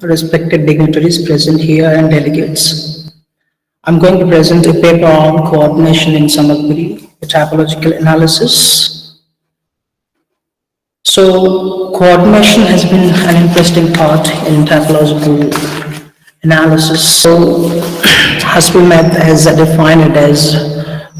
respected dignitaries present here and delegates. I'm going to present a paper on coordination in Sambalpuri, a typological analysis. So, coordination has been an interesting part in typological analysis. So, Hasselmath has defined it as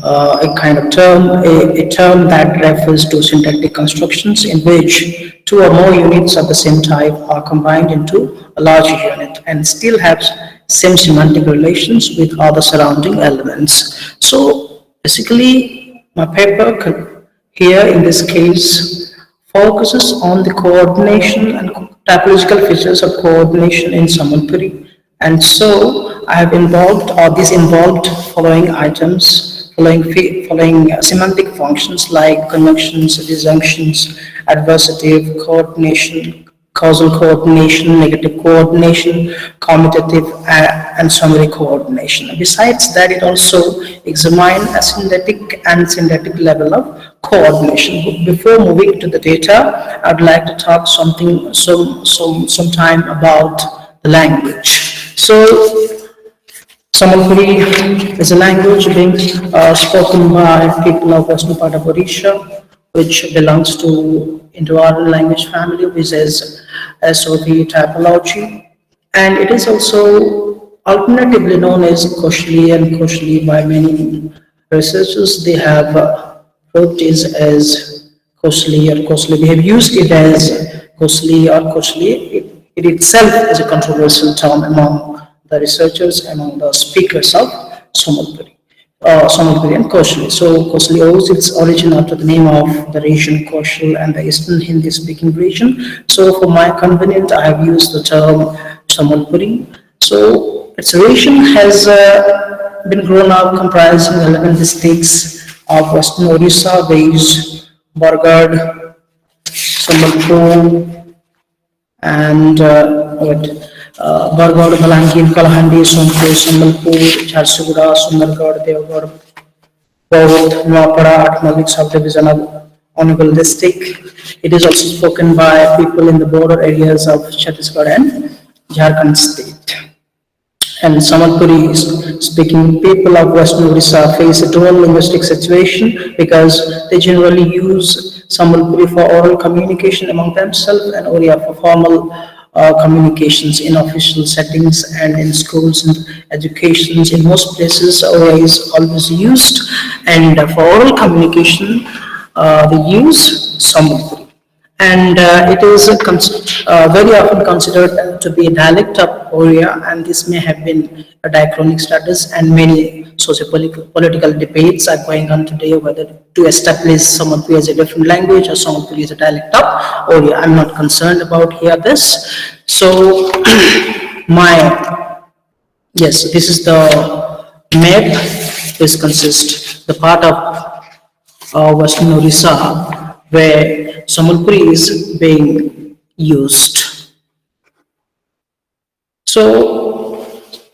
a kind of term, a term that refers to syntactic constructions in which two or more units of the same type are combined into a larger unit and still have same semantic relations with other surrounding elements. So basically, my paper here in this case focuses on the coordination and typological features of coordination in Sambalpuri. And so I have involved, or this involved following items, following semantic functions like conjunctions, disjunctions, adversative, coordination, causal coordination, negative coordination, commutative, and summary coordination. Besides that, it also examines asymmetric and syntactic level of coordination. But before moving to the data, I'd like to talk some time about the language. So, Sambalpuri is a language being spoken by people of western part of Odisha, which belongs to Indo-Aryan language family, which is SOV typology, and it is also alternatively known as Kushali and Kushali by many researchers. They have wrote this as Kushali or Kushali. They have used it as Kushali or Kushali. It itself is a controversial term among the researchers, among the speakers of Sambalpuri. Sambalpuri and Kushali. So Kushali owes its origin after the name of the region Kushal and the eastern Hindi-speaking region. So for my convenience, I have used the term Sambalpuri. So its region has been grown up comprising 11 districts of western Odisha, these Bargad, Sambalpur, and Bargad, Balangir, Kalahandi, Sonpur, Sambalpur, Jharsuguda, Sundargarh, Devgarh, Baud, Noapada, Atmalik subdivision of Honorable district. It is also spoken by people in the border areas of Chhattisgarh and Jharkhand state. And Sambalpuri speaking people of Western Odisha face a dual linguistic situation because they generally use Sambalpuri for oral communication among themselves and Oriya for formal communications in official settings and in schools and educations. In most places, Oriya is always used, and for oral communication, they use Sambalpuri. And it is very often considered to be a dialect of Oriya, and this may have been a diachronic status, and many socio-political debates are going on today whether to establish Sambalpuri as a different language or Sambalpuri as a dialect of Oriya. I'm not concerned about here this. So this is the map. This consists the part of Western Odisha where Sambalpuri is being used. So,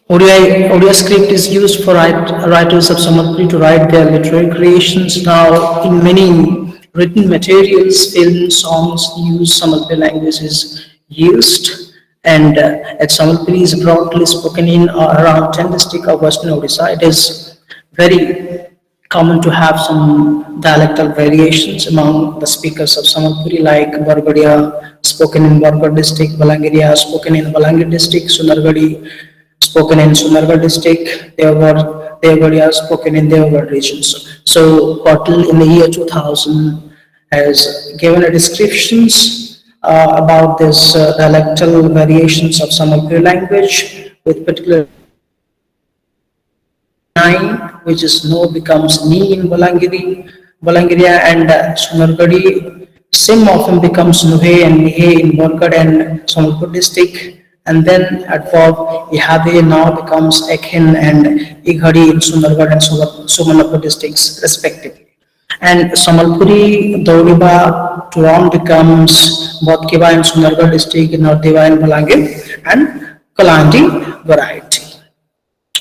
Odia script is used for writers of Sambalpuri to write their literary creations. Now, in many written materials, films, songs, use Sambalpuri language is used. And at Sambalpuri is broadly spoken in around 10 districts of Western Odisha. It is very common to have some dialectal variations among the speakers of Sambalpuri, like Bargadia spoken in Bargad district, Balangiria spoken in Balangir district, Sundargadi spoken in Sundargarh district, Devgadia spoken in Devgarh regions. So Patil in the year 2000 has given a descriptions about this dialectal variations of Sambalpuri language with particular which is no becomes ni in Balangiria and Sundargadi. Sim often becomes nuhe and nihe in Bargad and Sambalpur district. And then at verb ihade now becomes ekhin and ighadi in Sundargarh and Sumanapur districts respectively. And Sambalpuri, Daudiba, Turan becomes Bodhkiba in Sundargarh district, Nordiva in Balangir, and Kalandi variety.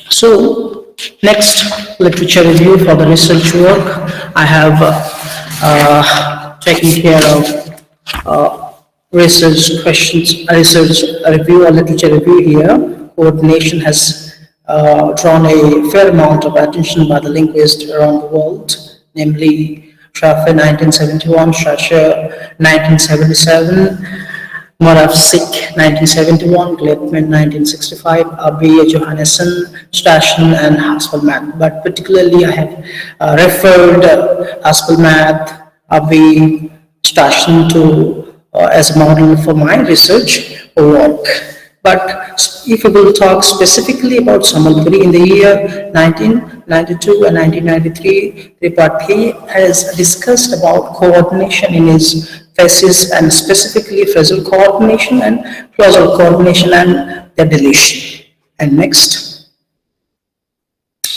So, next literature review for the research work. I have taken care of research questions, research review, a literature review here. Coordination has drawn a fair amount of attention by the linguists around the world, namely Schaffer 1971, Schascher 1977, Moravsik 1971, Gleitman 1965, Abe, Johannesson, Staschen, and Haspelmath. But particularly I have referred Haspelmath, Abe, Staschen to as a model for my research work. But if we will talk specifically about Sambalpuri in the year 1992 and 1993, Tripathi has discussed about coordination in his thesis, and specifically phrasal coordination and causal coordination and their deletion. And next,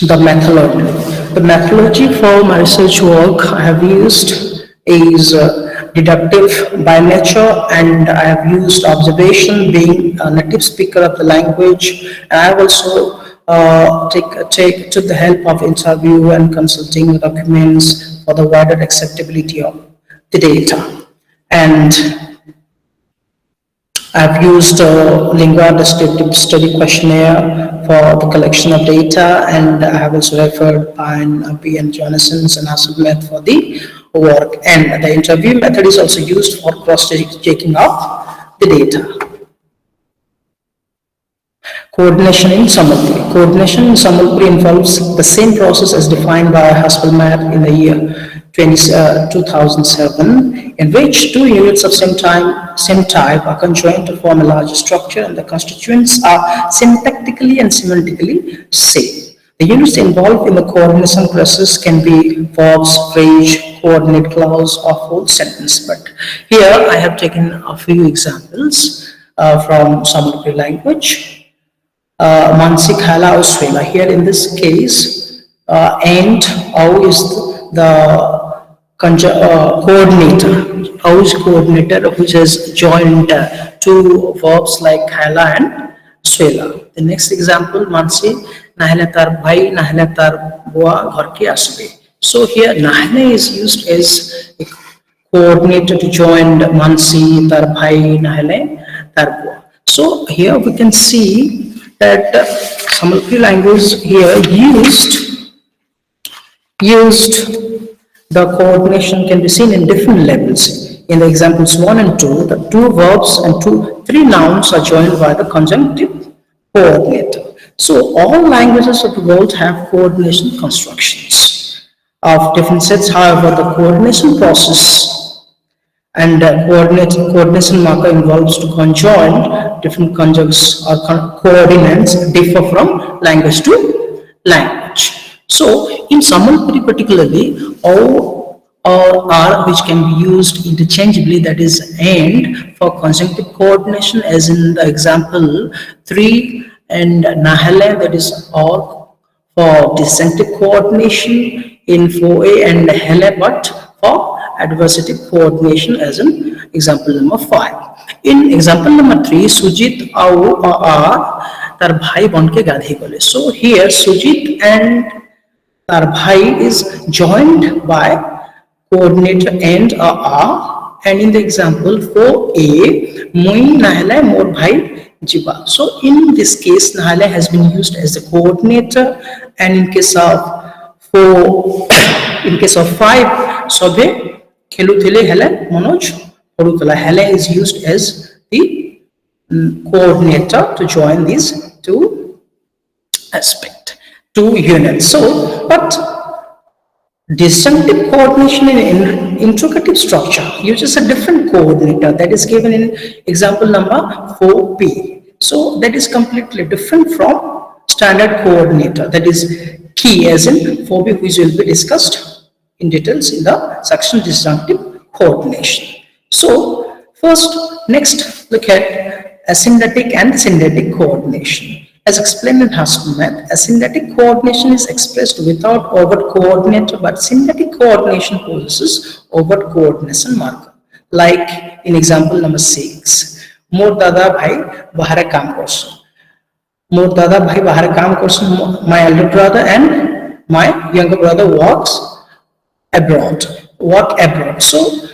the methodology. The methodology for my research work I have used is deductive by nature, and I have used observation, being a native speaker of the language, and I have also took the help of interview and consulting documents for the wider acceptability of the data. And I've used a lingua descriptive study questionnaire for the collection of data, and I have also referred P. and Johnson's and Haspelmath for the work. And the interview method is also used for cross-checking of the data. Coordination in Sambalpuri. Coordination in Sambalpuri involves the same process as defined by Haspelmath in the year 2007, in which two units of same type are conjoined to form a larger structure, and the constituents are syntactically and semantically same. The units involved in the coordination process can be verbs, phrase, coordinate clause, or whole sentence. But here I have taken a few examples from Sambalpuri language. Mansi Khala Uswela. Here in this case, and O is the coordinator. O is coordinator, which has joined two verbs like Khala and Swela. The next example, Mansi Nahle tar bhai, nahle tar bua ghar ke asbe. So here Nahle is used as a coordinator to join Mansi tar bhai, nahle tar bua. So here we can see that Sambalpuri language here used the coordination can be seen in different levels. In the examples 1 and 2, the two verbs and three nouns are joined by the conjunctive coordinator. So all languages of the world have coordination constructions of different sets. However, the coordination process and coordination marker involves to conjoin different conjuncts or coordinates differ from language to language. So in Sambalpuri particularly, O or R, which can be used interchangeably, that is and for conjunctive coordination, as in the example 3, and Nahle, that is or for disjunctive coordination in 4a, and Hele but for adversative coordination, as in example number 5. In example number 3, Sujit or tar bhai bonke gadhi gole. So here Sujit and tar bhai is joined by coordinator and and in the example 4a, mui nahle mor bhai jiba. So in this case, nahle has been used as the coordinator, and in case of 5, sobe Khelutele Hele Manoj Porutala. Hele is used as the coordinator to join these two units. So, but disjunctive coordination in intricative structure uses a different coordinator that is given in example number 4b. So that is completely different from standard coordinator, that is key, as in 4b, which will be discussed in details in the section disjunctive coordination. So next look at asyndetic and syndetic coordination. As explained in Haspelmath, asyndetic coordination is expressed without overt coordinator, but syndetic coordination possesses overt coordination marker. Like in example number 6, Mor dada bhai bahare kaam korson. Mor dada bhai bahare kaam korson. My elder brother and my younger brother work abroad. So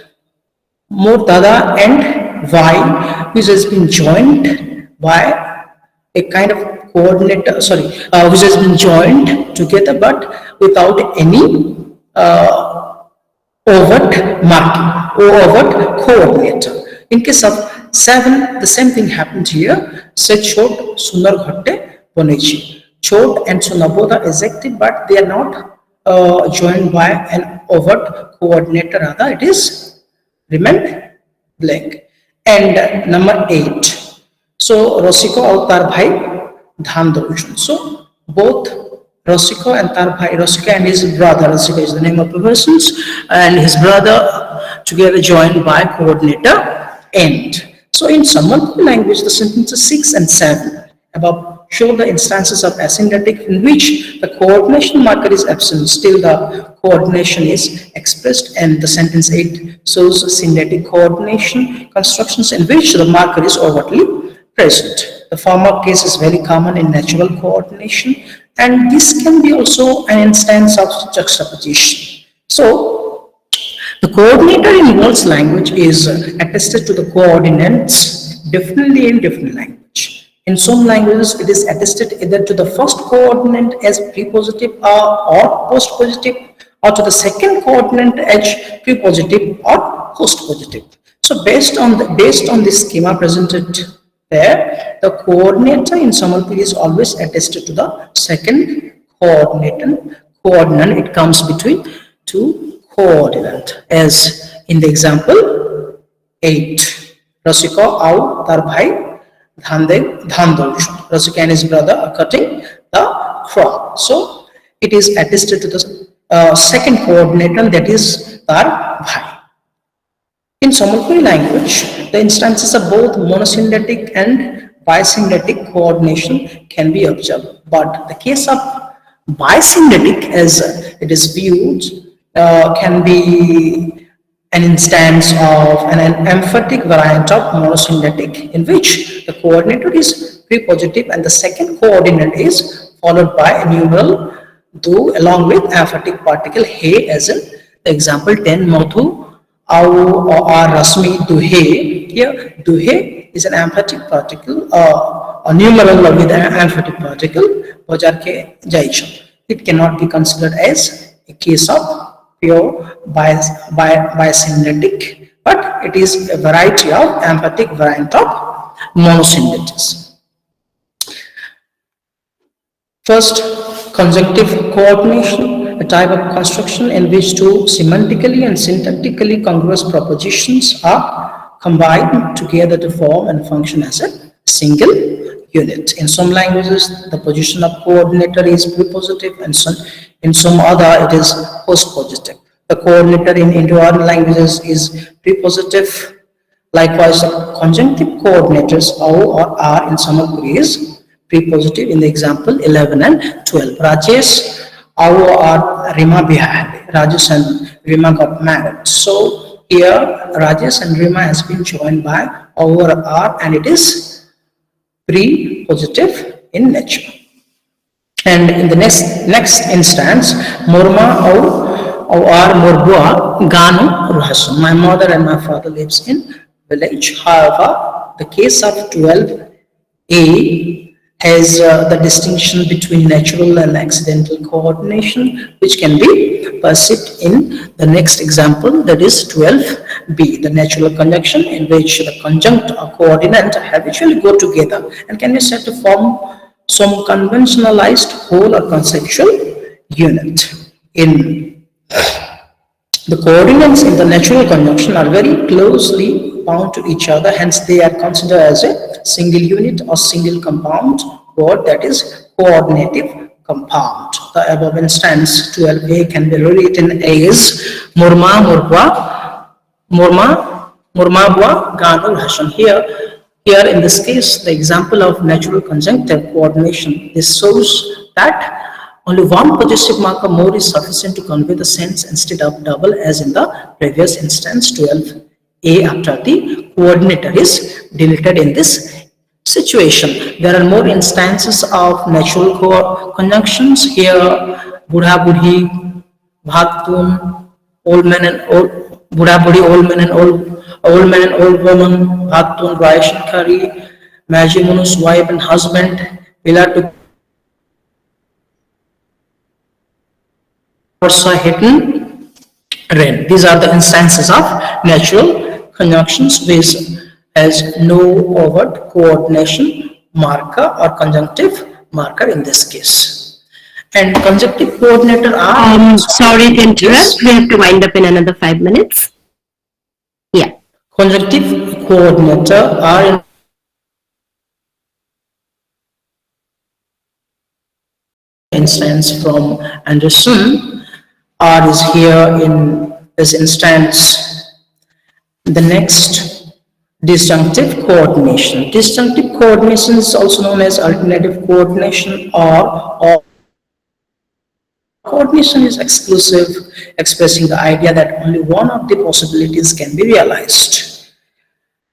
Mor dada and Y, which has been joined by a kind of coordinator, which has been joined together but without any overt marking or overt coordinator. In case of 7, the same thing happened here. Say chot sunar ghatte bonechi. Chot and sunar both are adjective, but they are not joined by an overt coordinator. Rather, it is remain blank. And number 8. So Rosiko और तार भाई धान दोषण. So both Rosiko and तार भाई, Rosiko and his brother, Rosiko is the name of the persons, and his brother together joined by coordinator and. So in Sambalpuri language, the sentences 6 and 7 above show the instances of asymmetric in which the coordination marker is absent, still the coordination is expressed, and the sentence 8 shows syntactic coordination constructions in which the marker is overtly present. The former case is very common in natural coordination, and this can be also an instance of juxtaposition. So the coordinator in World's language is attested to the coordinates differently in different language. In some languages, it is attested either to the first coordinate as prepositive or postpositive, or to the second coordinate as prepositive or postpositive. So based on this schema presented there, the coordinator in Sambalpuri is always attested to the second coordinate. It comes between two coordinates, as in the example 8. Rasiko au tar bhai dhan doshun. Rasiko and his brother are cutting the crop. So it is attested to the second coordinate, that is tar bhai. In Sambalpuri language, the instances of both monosyllabic and bisyllabic coordination can be observed. But the case of bisyllabic, as it is viewed, can be an instance of an emphatic variant of monosyllabic, in which the coordinator is prepositive and the second coordinate is followed by a numeral do along with emphatic particle he, as in the example 10 Madhu Au or Rasmi Duhe. Here Duhe is an emphatic particle, a numeral with an emphatic particle. Bajar ke jaicham. It cannot be considered as a case of pure bisyllabic, but it is a variety of emphatic variant of monosyllabics. First, conjunctive coordination, a type of construction in which two semantically and syntactically congruous propositions are combined together to form and function as a single unit. In some languages, the position of coordinator is prepositive, and in some other it is postpositive. The coordinator in Indo-Aryan languages is prepositive. Likewise, the conjunctive coordinators au or are in Sambalpuri is prepositive in the example 11 and 12. Rajesh, au or Rima behind. Rajesh and Rima got married. So here Rajesh and Rima has been joined by au or are, and it is prepositive in nature. And in the next instance, Morma au or Morbua Ganu Ruhasu. My mother and my father lives in village. However, the case of 12a has the distinction between natural and accidental coordination, which can be perceived in the next example, that is 12b, the natural conjunction in which the conjunct or coordinate habitually go together and can be said to form some conventionalized whole or conceptual unit. In the coordinates in the natural conjunction are very closely bound to each other, hence they are considered as a single unit or single compound word, that is coordinative compound. The above instance 12a can be rewritten as Murma Bua Ganu Hashan. Here in this case, the example of natural conjunctive coordination, this shows that only one possessive marker more is sufficient to convey the sense instead of double, as in the previous instance 12a after the coordinator is deleted. In this situation, there are more instances of natural conjunctions. Here, Budha Budhi, Bhaktun, old men and old, Budha Budhi, old men and old old man, old woman, Bhatun, Raish and Kari, Majimunus, wife and husband, Vila to Varsa, Hidden, Rain. These are the instances of natural conjunctions which has no overt coordination marker or conjunctive marker in this case. And conjunctive coordinator are Sorry to interrupt. We have to wind up in another 5 minutes. Yeah. conjunctive coordinator are in instance from Anderson. R is here in this instance. The next, disjunctive coordination. Disjunctive coordination is also known as alternative coordination or coordination is exclusive, expressing the idea that only one of the possibilities can be realized.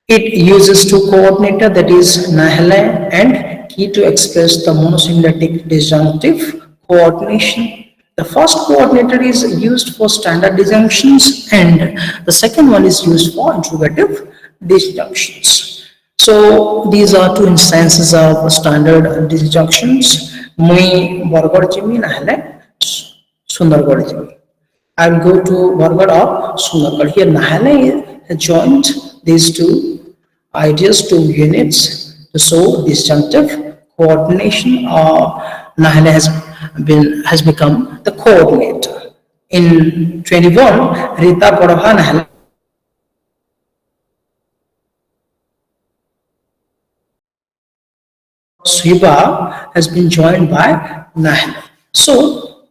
It uses two coordinator, that is nihile and key, to express the monosyllabic disjunctive coordination. The first coordinator is used for standard disjunctions and the second one is used for interrogative disjunctions. So these are two instances of standard disjunctions. Mui Bargad Jimi nahile Sundargarh Jimi. I will go to Bargad or Sundargarh. Here nahile has joined these two ideas, two units. So disjunctive coordination or nahile has become the coordinator. In 21, Rita Padha nahile Swiba has been joined by nahile. So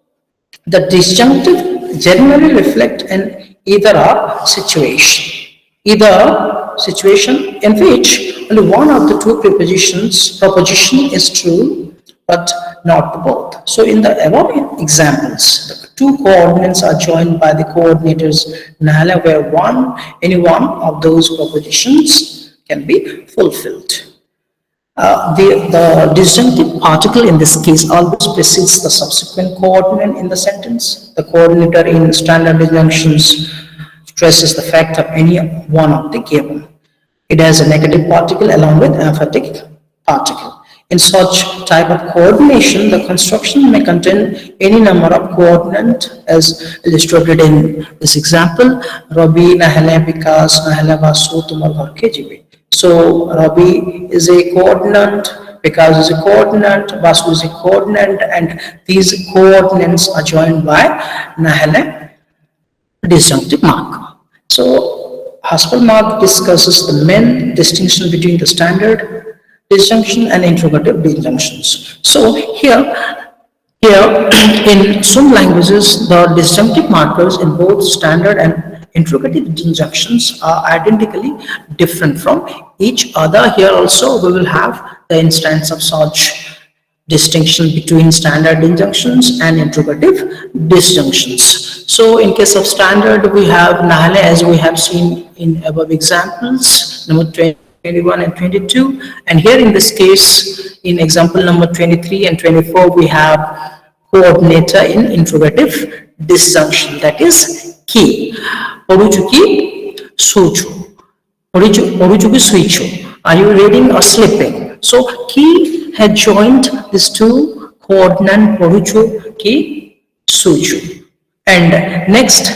the disjunctive generally reflect an either or situation. Either situation in which only one of the two proposition is true, but not both. So in the above examples, the two coordinates are joined by the coordinators nihile, where any one of those propositions can be fulfilled. The disjunctive particle in this case always precedes the subsequent coordinate in the sentence. The coordinator in standard disjunctions stresses the fact of any one of the given. It has a negative particle along with emphatic particle. In such type of coordination, the construction may contain any number of coordinates as illustrated in this example. Rabi nahile Vikas nahile Vasu tumar ghar ke jibe. So Rabi is a coordinate, Vikas is a coordinate, Vasu is a coordinate, and these coordinates are joined by nihile disjunctive mark. So Haskell mark discusses the main distinction between the standard disjunction and interrogative disjunctions. So here in some languages, the disjunctive markers in both standard and interrogative disjunctions are identically different from each other. Here also we will have the instance of such distinction between standard disjunctions and interrogative disjunctions. So in case of standard, we have nihile, as we have seen in above examples, number 21 and 22. And here in this case, in example number 23 and 24, we have coordinator in interrogative disjunction, that is key. Oruchuki suchu. Oruchuki suichu. Are you reading or sleeping? So key had joined these two coordinate Oruchu ki suchu. And next,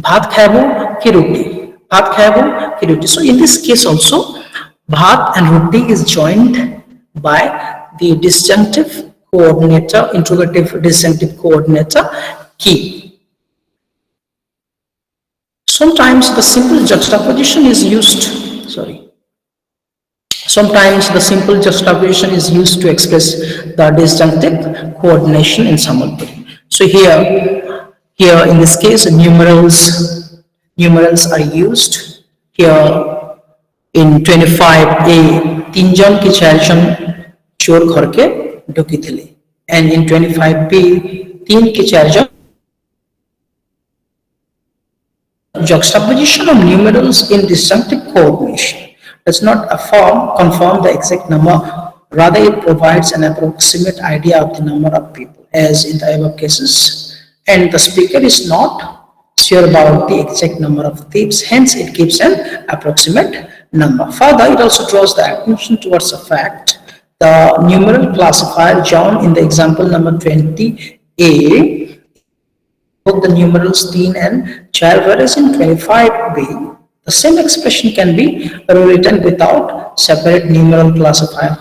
bhat khabo ki ruti. Bhat khabo ki ruti. So in this case also, bhat and ruti is joined by the disjunctive coordinator, interrogative disjunctive coordinator ki. Sometimes the simple juxtaposition is used, Sometimes the simple juxtaposition is used to express the disjunctive coordination in Sambalpuri. So here in this case, numerals are used. Here in 25A, Tinjan ki charjan chor ghar ke ढुकी थी, and in 25B, 3 ke 4 jan. Juxtaposition of numerals in disjunctive coordination does not confirm the exact number, rather it provides an approximate idea of the number of people, as in the above cases, and the speaker is not sure about the exact number of tips, hence it gives an approximate number. Further, it also draws the attention towards the fact the numeral classifier shown in the example number 20A, both the numerals 10 and 12, whereas in 25B, the same expression can be rewritten without separate numeral classifier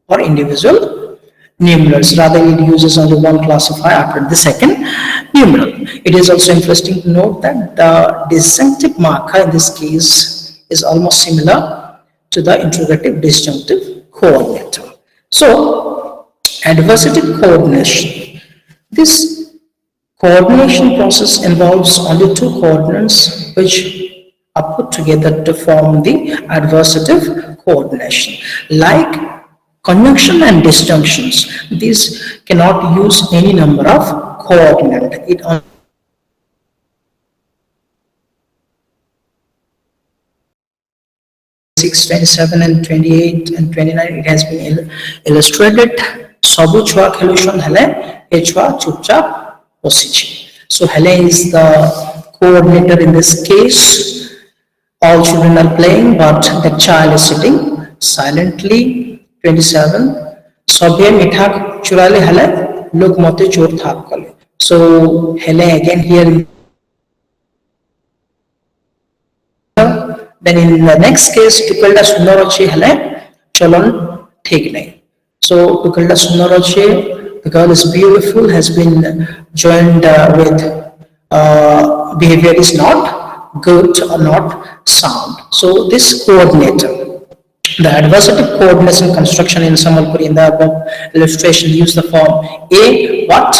for individual numerals. Rather, it uses only one classifier after the second numeral. It is also interesting to note that the disjunctive marker in this case is almost similar to the interrogative disjunctive coordinator. So, adversative coordination. This coordination process involves only two coordinates which are put together to form the adversative coordination. Like conjunction and disjunctions, these cannot use any number of coordinates. It only 6, 27 and 28 and 29, it has been illustrated. Sabu chua khelushon hele, e chua chupchap bosichi. So hele is the coordinator in this case. All children are playing, but the child is sitting silently. 27. Sabye mitha churale hele, log mote chor thap kale. So hele again here. Then in the next case, tukalda sundar ache hele, chalon thik nahi. So tukalda sundar ache, the girl is beautiful, has been joined with behavior is not good or not sound. So this coordinator, the adversative coordination construction in Sambalpuri in the above illustration use the form A, what,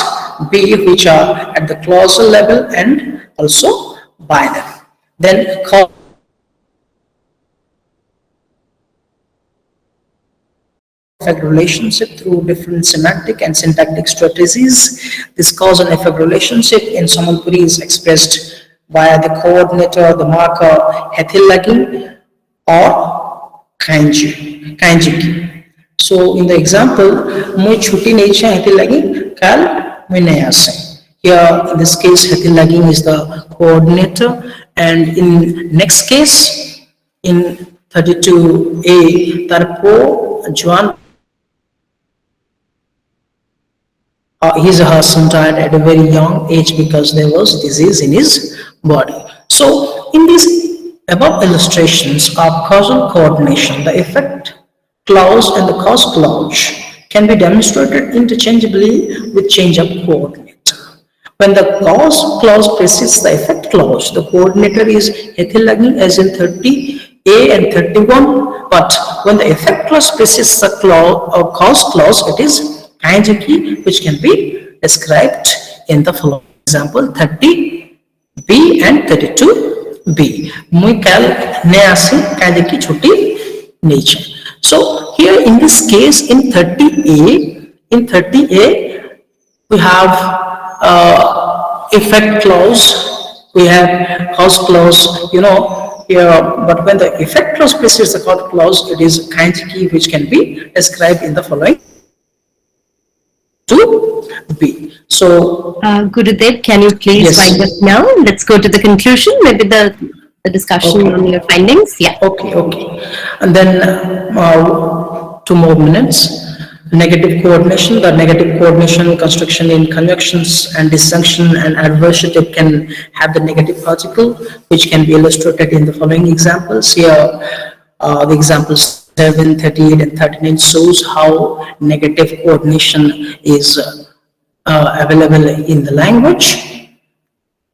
B, which are at the causal level and also binary. Then effect relationship through different semantic and syntactic strategies. This cause and effect relationship in Sambalpuri is expressed via the coordinator, the marker, hethilagi or kanji. So in the example, mui chuti nahi cha hethilagi, kal mui nahi ase. Here in this case, hethilagi is the coordinator, and in next case, in 32A, tarpo juan his husband died at a very young age because there was disease in his body. So in these above illustrations of causal coordination, the effect clause and the cause clause can be demonstrated interchangeably with change of coordinator. When the cause clause precedes the effect clause, the coordinator is ethylagin as in 30A and 31, but when the effect clause precedes the cause clause, it is kanji, which can be described in the following example 30B and 32B. Mui kal ne asi kanji ki chuti nature. So here in this case in 30A we have effect clause, we have cause clause, here, but when the effect clause precedes the cause clause, it is kanji, which can be described in the following to B. So, Gurudev, can you please wind up now? Let's go to the conclusion, maybe the discussion on your findings. Yeah. Okay. And then 2 more minutes. Negative coordination. The negative coordination construction in conjunctions and disjunction and adversative can have the negative particle, which can be illustrated in the following examples. Here, the examples 7, 38 and 39 shows how negative coordination is available in the language.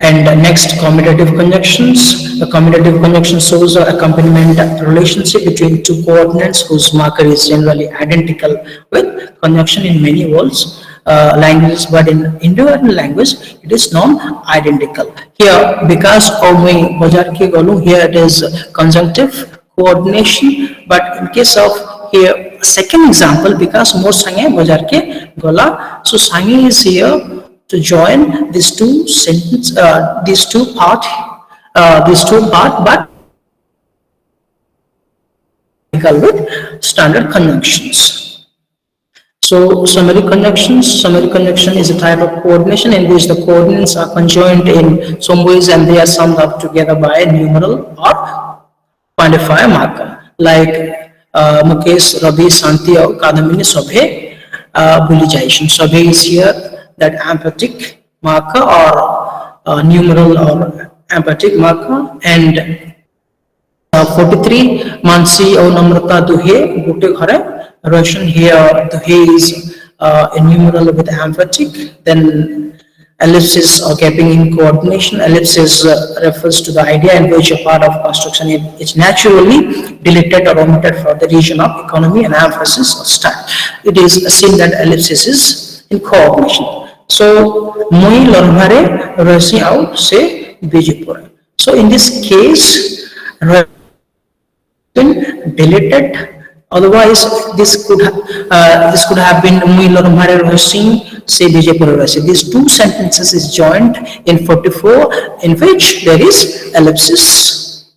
And next, commutative conjunctions. The commutative conjunction shows an accompaniment relationship between two coordinates whose marker is generally identical with conjunction in many worlds, languages, but in Indo-Aryan language, it is non-identical. Here, because of my bajar ke golu, here it is conjunctive coordination, but in case of here, second example, because more sange bajar ke gola, so sange is here to join these two sentence, these two part, but with standard conjunctions. So summary conjunction is a type of coordination in which the coordinates are conjoined in some ways and they are summed up together by a numeral or quantifier marker. Like Mukesh, Ravi, Santi or Kadamini Sobhe bulization. Sobhe is here that emphatic marker or numeral or emphatic marker, and 43 Mansi or Namrata Duhe, Gute Ghare, Russian here, Duhe is a numeral with emphatic, then ellipsis or gapping in coordination. Ellipsis refers to the idea in which a part of construction is naturally deleted or omitted for the region of economy and emphasis of style. It is seen that ellipsis is in coordination. So, Mui Lormare, Rasi out, say Bijipur. So, in this case, been deleted. Otherwise, this could have been Mui Lormare Rosin, say Bijapur Rasi. These two sentences is joined in 44, in which there is ellipsis.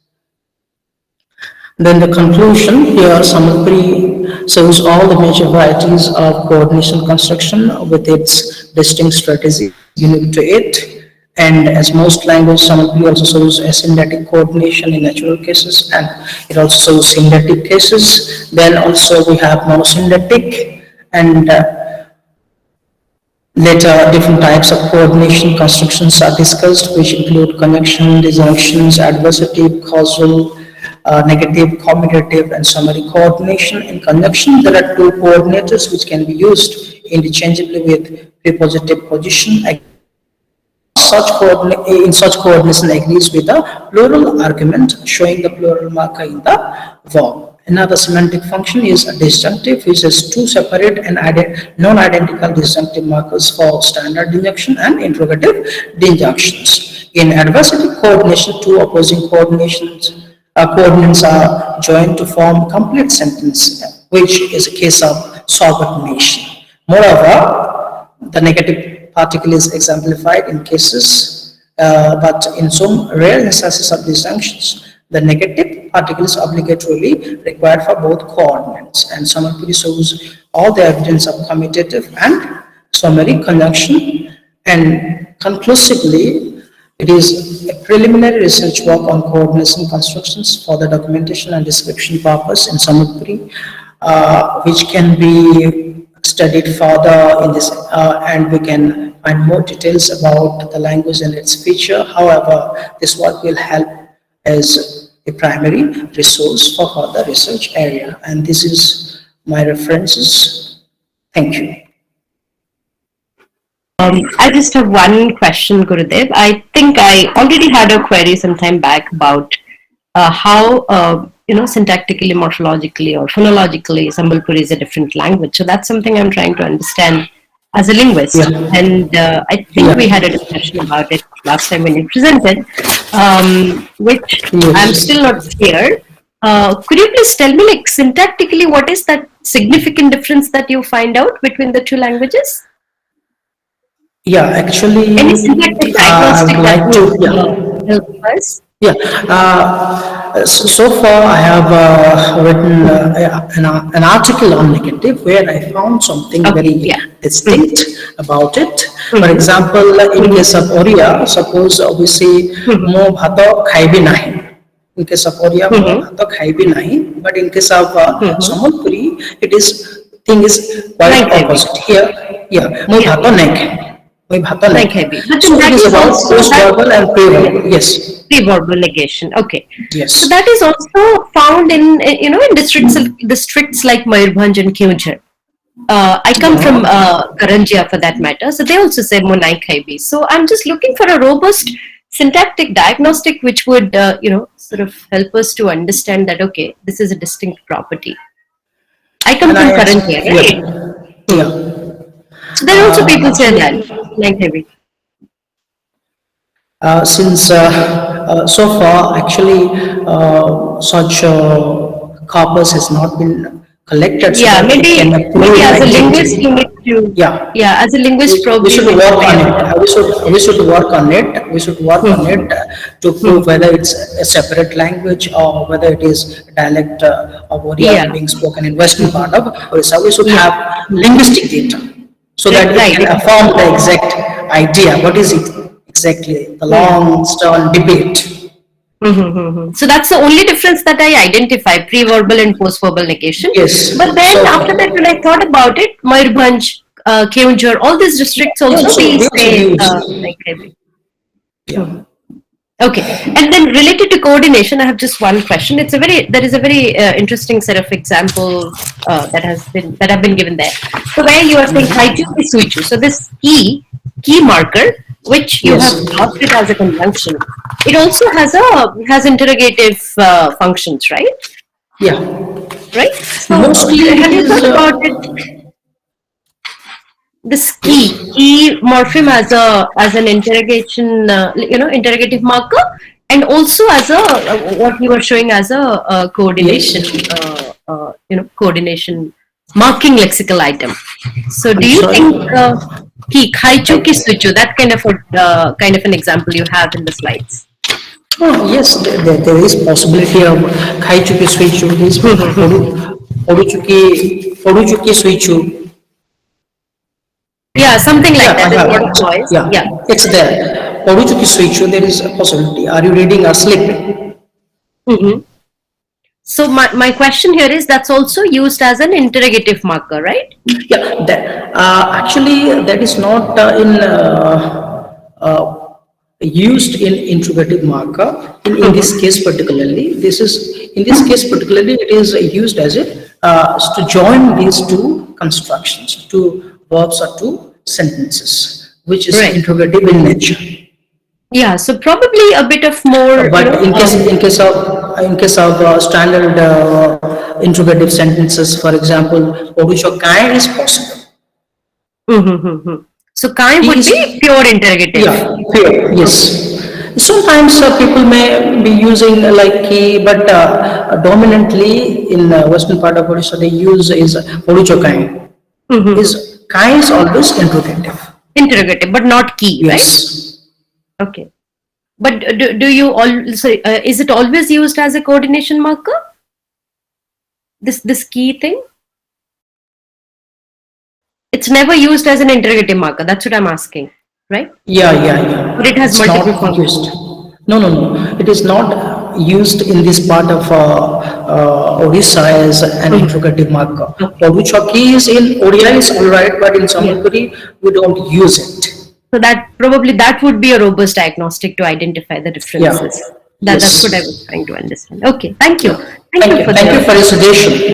Then the conclusion here, Sambalpuri shows all the major varieties of coordination construction with its distinct strategy unique to it. And as most language, Sambalpuri also shows asymmetric coordination in natural cases, and it also shows symbiotic cases. Then also we have monosymbiotic, and later different types of coordination constructions are discussed, which include conjunction, disjunctions, adversative, causal, negative, commutative, and summary coordination. In conjunction, there are two coordinators which can be used interchangeably with prepositive position. In such coordination agrees with the plural argument, showing the plural marker in the verb. Another semantic function is a disjunctive, which has two separate and non-identical disjunctive markers for standard disjunction and interrogative disjunctions. In adversative coordination, two opposing coordinates are joined to form complete sentence, which is a case of subordination. Moreover, the negative particle is exemplified in cases, but in some rare instances of disjunctions, the negative particle is obligatorily required for both coordinates, and Sambalpuri shows all the evidence of commutative and summary conjunction. And conclusively, it is a preliminary research work on coordination constructions for the documentation and description purpose in Sambalpuri, which can be studied further in this, and we can find more details about the language and its feature. However, this work will help as a primary resource for further research area, and this is my references. Thank you. I just have one question, Gurudev. I think I already had a query some time back about how, syntactically, morphologically, or phonologically, Sambalpuri is a different language. So that's something I'm trying to understand as a linguist. Yeah. And I think we had a discussion about it last time when you presented, which I'm still not clear. Could you please tell me, like, syntactically, what is that significant difference that you find out between the two languages? Yeah, actually, Any syntactic I diagnostic would like that would help us? Yeah, so far I have written an article on negative where I found something very distinct about it. For example, in case of Oriya, suppose we say mo bhato khaibi nahi. In case of Oriya, mo bhato khaibi nahi. But in case of Sambalpuri, thing is quite opposite. Here, mo bhato nahi khai. So it is about post-verbal and pre-verbal. Yes. Pre-verbal negation. Okay. Yes. So that is also found in in districts like Mayurbhanj and Keonjhar. I come from Karanjia for that matter. So they also say Monai Khaibi. So I'm just looking for a robust syntactic diagnostic which would sort of help us to understand that okay, this is a distinct property. I come from Karanjia, right? Yeah. So there are also people say that, like heavy. Since so far, actually, such corpus has not been collected so Yeah, that it can maybe upload as a linguist identity. you need to, Yeah. yeah, as a linguist We probably you should need to work pay on attention. it. We should work on it. We should work on it to prove Hmm. whether it's a separate language or whether it is a dialect of Odia Yeah, being spoken in western part of Orissa. We should yeah, have linguistic data so that it right. can affirm the exact idea. What is it exactly? The long, stern debate. So that's the only difference that I identify, pre-verbal and post-verbal negation. Yes. But then after that, So, when I thought about it, Mayurbhanj, Keonjhar, all these districts yeah, also so we they also say use, like heavy. yeah. Okay, and then related to coordination, I have just one question. There is a very interesting set of examples that have been given there. So where you are saying kaiju is suichu. So this key marker, which you have Yes. marked it as a conjunction, it also has interrogative functions, right? Yeah. Right. So Mostly have it you is, thought about it? This key morpheme as an interrogation, interrogative marker, and also as a what you were showing as a, coordination, yes. coordination marking lexical item. So, do I'm you sorry. think ki khaichu ki suchu, that kind of an example you have in the slides? Oh, yes, there is possibility of khai chuki sui chu, this podu chuki sui chu. Yeah, something like Yeah, I that. There's a lot of have. noise. Yeah, Yeah. it's there. Podu chuki sui chu, there is a possibility. Are you reading or sleeping? Hmm. So my question here is that's also used as an interrogative marker, right? Yeah, actually, that is not used in interrogative marker. In this case particularly, in this case particularly, it is used as to join these two constructions, two verbs or two sentences, which is Right. interrogative in nature. Yeah, so probably a bit of more, But in case of standard interrogative sentences, for example, Odisha Kai is possible. so kind He would is, be pure interrogative. yeah, fair, yes. Sometimes people may be using like key, but dominantly in western part of Odisha, they use is Oduchokai. Is Kai is always interrogative. Interrogative, but not key, right? Yes. Okay. But do you also, is it always used as a coordination marker? This key thing? It's never used as an interrogative marker. That's what I'm asking, right? Yeah. But it has It's multiple not used. functions. No. It is not used in this part of Odisha as an interrogative marker. Okay. Oduchoki is in Odia is alright, but in Yeah. Sambalpuri we don't use it. So that would be a robust diagnostic to identify the Yeah. differences. That's what I was Yes. trying to understand. Okay, thank you. Yeah. Thank you for Thank you the for your suggestion.